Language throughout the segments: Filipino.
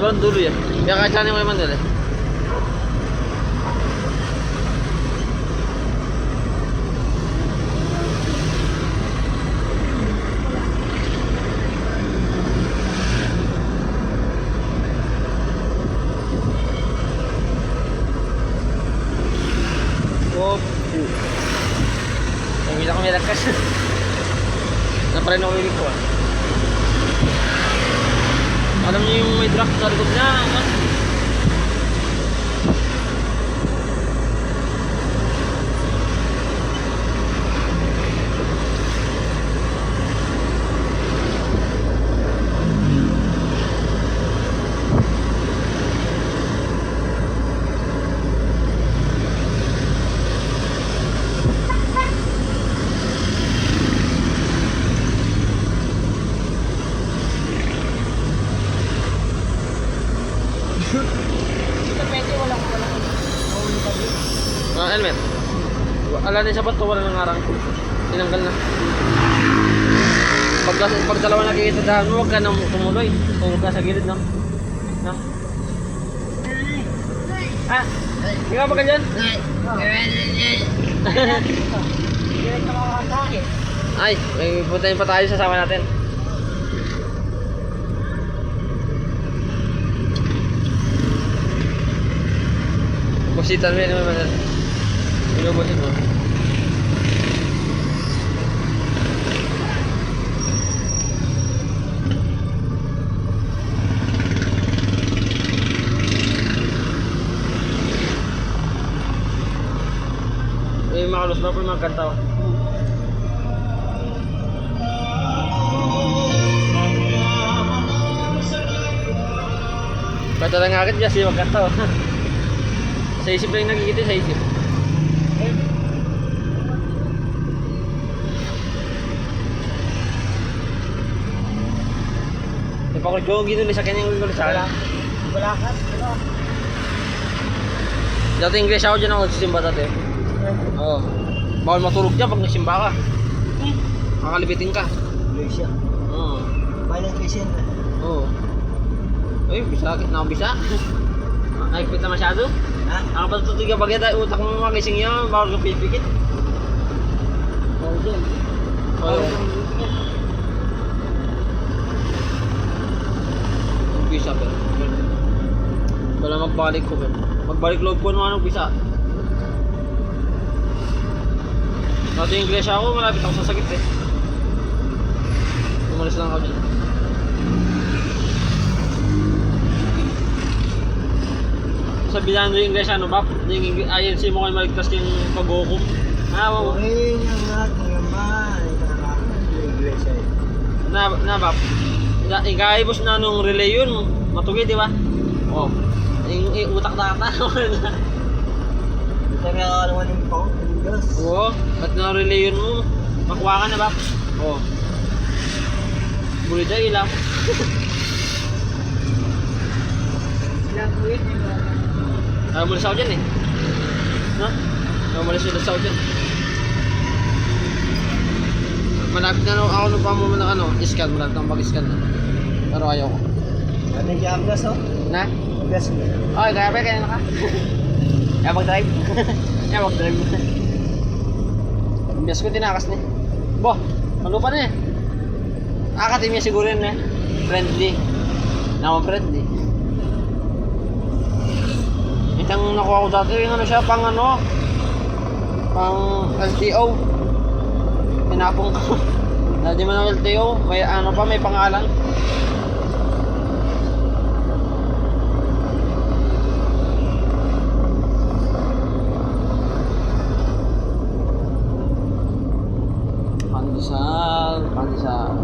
Sobrang dulo yan. Kaya kahit saan yung may mandal eh. Oh, hindi na kami lagkas. Naparin ako yung ko ah. Alam niyo yung may truck sa likod niya, ah. Helmet. Ala din sa bato, wala nang harang. Tinanggal na. Pag dalawa nakikita daan mo, huwag ka nang tumuloy. Huwag ka sa gilid, no? No? Ah? Ikaw ba ka dyan? Ay, may puntahin pa tayo, sasama natin. Busitan mo yun naman natin. Inubusin mo. Eh, makalos na po yung mga kanta. Kata lang agad dyan siya magkanta. Sa isip lang yung nakikita, sa isip. Kalau jauh gitu nih sakitnya gue sa akin. Balakat. Dati English ako dyan ako nagsisimba dati. Oo. Bawal matulog dyan pag nagsimba ka. Makakalibitin ka. Malaysia. Oo. Bayan Christian. Oo. Ay, bisa. Nakabisa. Naikpit na masyado. Ha? Ang patutuloy ka bagay tayo utak mo magising yan. Bawal ka pipikit. Bawal dyan. Oo. Bisa pero wala magbalik ko pero magbalik loob ko naman ng bisa. Dati English ako, malapit ako sa sakit eh. Umalis lang ako dyan. Sabihan nyo yung English ano ba? Yung INC mo kayo maligtas yung pag-hukom. Ah, wow. Okay, ang lahat ng yaman. English ay. Na ba? Ikaibos na nung relay yun, matugi di ba? Oh. Yung utak na ata. Ito nga naman yung pang English. Oo, ba't na relay yun mo? Makuha ka na ba? Oo. Muli dyan ilang. Ilang tuwid yung Muli sa ako dyan eh. No? Muli sa ako dyan. Malapit na ako nung pamumunan ng ano, iskan, malapit na mag-iskan na. Pero ayaw ko. ano yung abgas oh? Na? Abgas mo. Oy, kaya ba kaya na ka? Kaya mag-drive? Kaya mag-drive mo. Bias ko tinakas ni. Boh, malupa na eh. Akatim niya siguro yun eh. Friendly. Naman friendly. Itang nakuha ko dati, yung ano siya, pang ano, pang LTO. Tinapong ko. Di man ang LTO, may ano pa, may pangalan. Pandesal.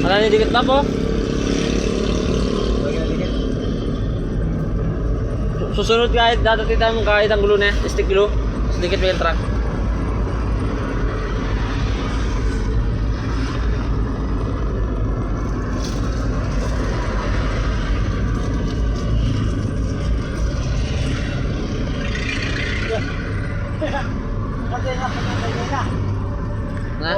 Wala na dikit na po. Susunod kahit dadating tayo mong kahit ang gulo na stick glue, sedikit may truck. Na?